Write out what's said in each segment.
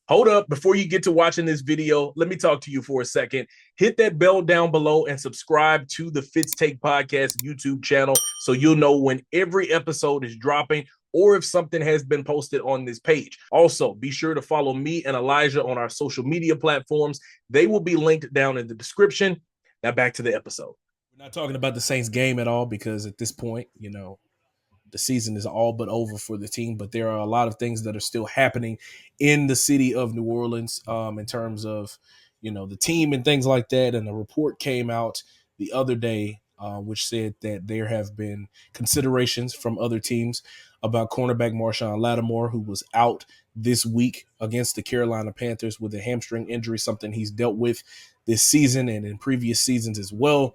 Hold up, before you get to watching this video, let me talk to you for a second. Hit that bell down below and subscribe to the Fitz Take Podcast YouTube channel so you'll know when every episode is dropping or if something has been posted on this page. Also, be sure to follow me and Elijah on our social media platforms. They will be linked down in the description. Now back to the episode. We're not talking about the Saints game at all because at this point, the season is all but over for the team, but there are a lot of things that are still happening in the city of New Orleans in terms of, the team and things like that. And a report came out the other day, which said that there have been considerations from other teams about cornerback Marshon Lattimore, who was out this week against the Carolina Panthers with a hamstring injury, something he's dealt with this season and in previous seasons as well.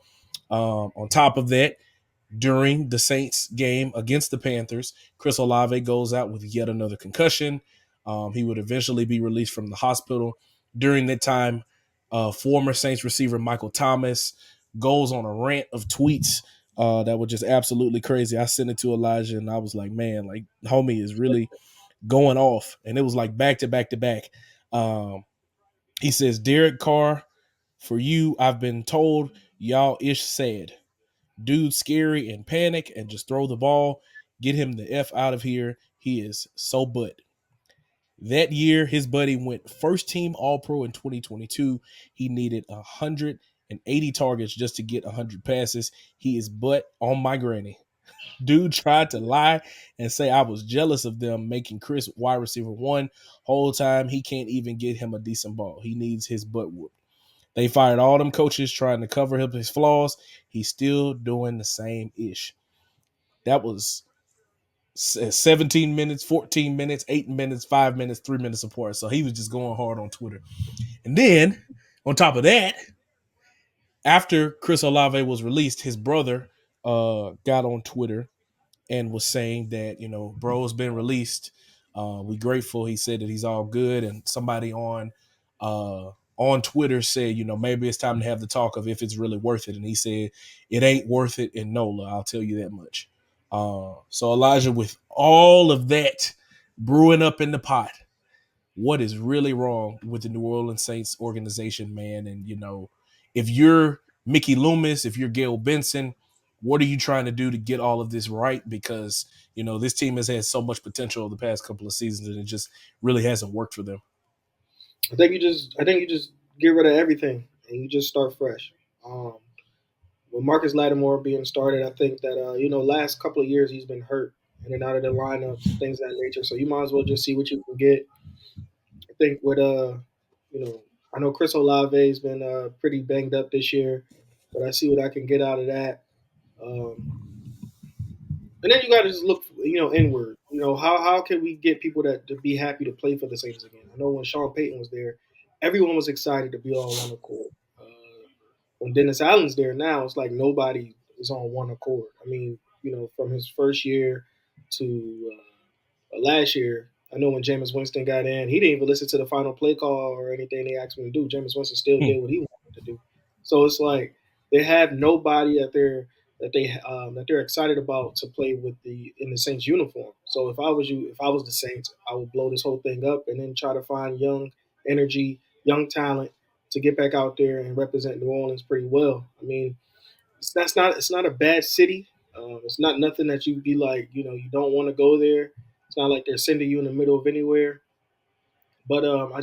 On top of that, during the Saints game against the Panthers, Chris Olave goes out with yet another concussion. He would eventually be released from the hospital. During that time, former Saints receiver Michael Thomas goes on a rant of tweets that were just absolutely crazy. I sent it to Elijah, and I was like, man, like, homie is really going off. And it was like back to back to back. He says, Derek Carr, for you, I've been told y'all ish sad. Dude scary and panic and just throw the ball. Get him the F out of here. He is so butt. That year, his buddy went first team All Pro in 2022. He needed 180 targets just to get 100 passes. He is butt on my granny. Dude tried to lie and say I was jealous of them making Chris wide receiver one. Whole time, he can't even get him a decent ball. He needs his butt whooped. They fired all them coaches trying to cover up his flaws. He's still doing the same ish. That was 17 minutes, 14 minutes, 8 minutes, 5 minutes, 3 minutes apart. So he was just going hard on Twitter. And then, on top of that, after Chris Olave was released, his brother got on Twitter and was saying that, bro's been released. We grateful. He said that he's all good. And somebody on Twitter said, maybe it's time to have the talk of if it's really worth it. And he said, it ain't worth it in NOLA. I'll tell you that much. So Elijah, with all of that brewing up in the pot, what is really wrong with the New Orleans Saints organization, man? And, if you're Mickey Loomis, if you're Gail Benson, what are you trying to do to get all of this right? Because, this team has had so much potential over the past couple of seasons and it just really hasn't worked for them. I think you just get rid of everything and you just start fresh. With Marcus Lattimore being started, I think that last couple of years he's been hurt in and out of the lineup, things of that nature. So you might as well just see what you can get. I think with you know, I know Chris Olave's been pretty banged up this year, but I see what I can get out of that. Um, and then you got to just look, inward. How can we get people that to be happy to play for the Saints again? I know when Sean Payton was there, everyone was excited to be all on the court. When Dennis Allen's there now, it's like nobody is on one accord. I mean, from his first year to last year, I know when Jameis Winston got in, he didn't even listen to the final play call or anything they asked him to do. Jameis Winston still did what he wanted to do. So it's like they have nobody that they're excited about to play with the in the Saints uniform. So if I was the Saints, I would blow this whole thing up and then try to find young energy, young talent to get back out there and represent New Orleans pretty well. I mean, it's not a bad city. It's not nothing that you'd be like, you don't want to go there. It's not like they're sending you in the middle of anywhere. But I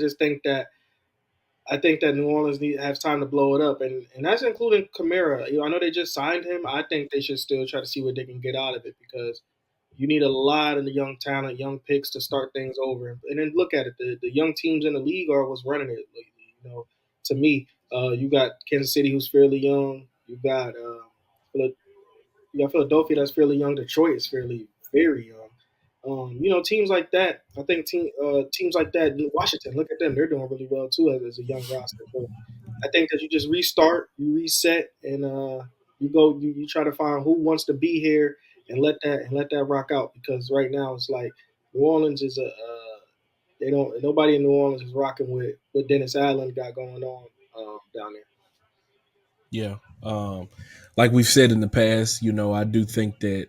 think that New Orleans has time to blow it up, and that's including Kamara. I know they just signed him. I think they should still try to see what they can get out of it because you need a lot of the young talent, young picks to start things over. And then look at it, the young teams in the league are what's running it lately. To me, you got Kansas City who's fairly young. You got Philadelphia that's fairly young. Detroit is fairly very young. Teams like that. I think teams like that. Washington, look at them; they're doing really well too as a young roster. So I think that you just restart, you reset, and you try to find who wants to be here and let that rock out. Because right now it's like New Orleans is they don't nobody in New Orleans is rocking with what Dennis Allen got going on down there. Yeah. Like we've said in the past, I do think that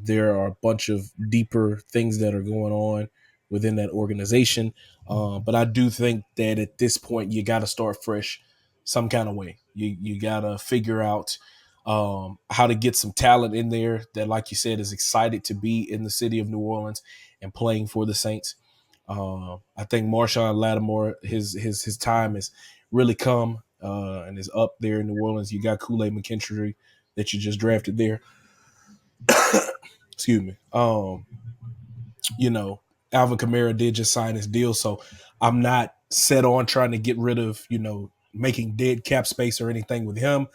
there are a bunch of deeper things that are going on within that organization. But I do think that at this point, you got to start fresh some kind of way. You got to figure out how to get some talent in there that, like you said, is excited to be in the city of New Orleans and playing for the Saints. I think Marshon Lattimore, his time has really come and is up there in New Orleans. You got Kool-Aid McKinstry that you just drafted there. Excuse me. You know, Alvin Kamara did just sign his deal, so I'm not set on trying to get rid of, making dead cap space or anything with him.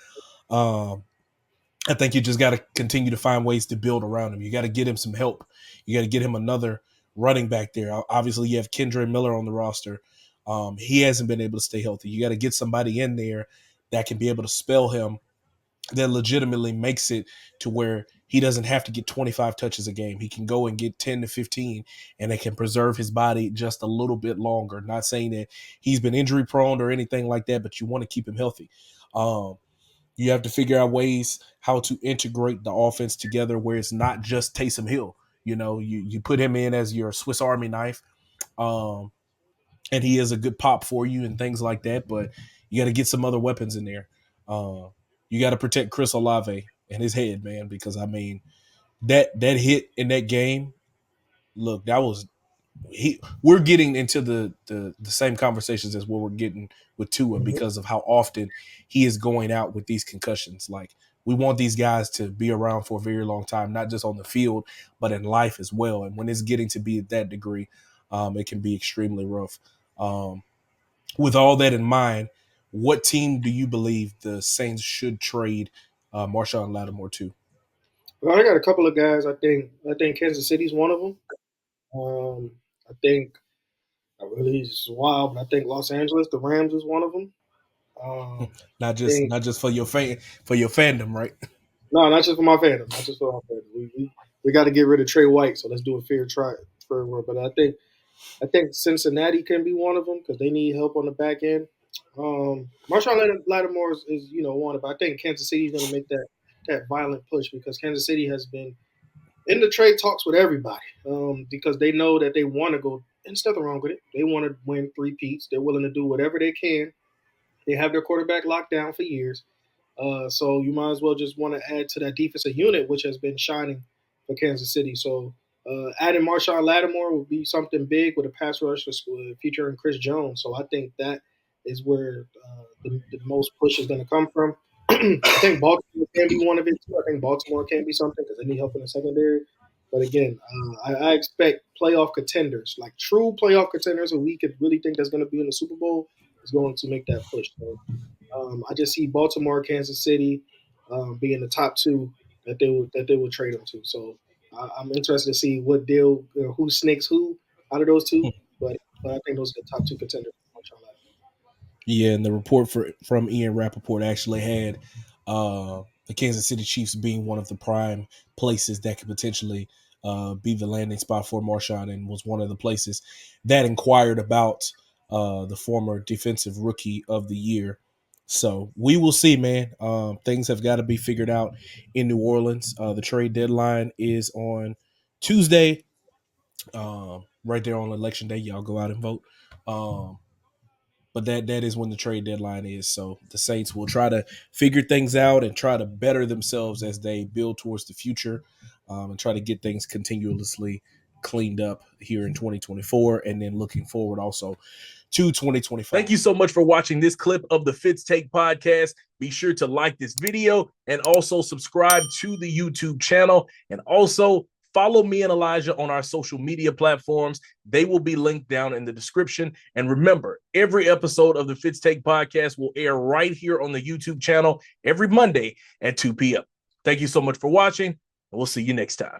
Um, I think you just got to continue to find ways to build around him. You got to get him some help. You got to get him another running back there. Obviously, you have Kendre Miller on the roster. He hasn't been able to stay healthy. You got to get somebody in there that can be able to spell him, that legitimately makes it to where he doesn't have to get 25 touches a game. He can go and get 10 to 15, and they can preserve his body just a little bit longer. Not saying that he's been injury prone or anything like that, but you want to keep him healthy. You have to figure out ways how to integrate the offense together where it's not just Taysom Hill. You put him in as your Swiss Army knife, and he is a good pop for you and things like that. But you got to get some other weapons in there. You got to protect Chris Olave and his head, man, because that hit in that game. Look, that was we're getting into the same conversations as what we're getting with Tua because of how often he is going out with these concussions. Like, we want these guys to be around for a very long time, not just on the field, but in life as well. And when it's getting to be at that degree, it can be extremely rough. With all that in mind, what team do you believe the Saints should trade Marshon Lattimore to? Well, I got a couple of guys. I think Kansas City's one of them. I think I really it's wild, but I think Los Angeles, the Rams, is one of them. Not I just think not just for your fandom, right? no, not just for my fandom, not just for my fandom. We got to get rid of Trey White, so let's do a fair try for one. But I think Cincinnati can be one of them because they need help on the back end. Marshawn Lattimore is one of. But I think Kansas City is going to make that violent push because Kansas City has been in the trade talks with everybody because they know that they want to go. And there's nothing wrong with it. They want to win three-peats. They're willing to do whatever they can. They have their quarterback locked down for years. So you might as well just want to add to that defensive unit, which has been shining for Kansas City. So adding Marshawn Lattimore would be something big with a pass rush featuring Chris Jones. So I think that is where the most push is going to come from. I think Baltimore can be one of it too. I think Baltimore can be something because they need help in the secondary. But again, I expect playoff contenders, like true playoff contenders, who we could really think that's going to be in the Super Bowl, is going to make that push. So I just see Baltimore, Kansas City being the top two that they would trade them to. So I'm interested to see what deal, who snakes who out of those two. But I think those are the top two contenders. Yeah, and the report from Ian Rappaport actually had the Kansas City Chiefs being one of the prime places that could potentially be the landing spot for Marshawn, and was one of the places that inquired about the former defensive rookie of the year. So we will see, man. Things have got to be figured out in New Orleans. The trade deadline is on Tuesday, right there on Election Day. Y'all go out and vote. But that is when the trade deadline is. So the Saints will try to figure things out and try to better themselves as they build towards the future, and try to get things continuously cleaned up here in 2024, and then looking forward also to 2025. Thank you so much for watching this clip of the Fitz Take podcast. Be sure to like this video and also subscribe to the YouTube channel, and also follow me and Elijah on our social media platforms. They will be linked down in the description. And remember, every episode of the Fitz Take podcast will air right here on the YouTube channel every Monday at 2 p.m. Thank you so much for watching, and we'll see you next time.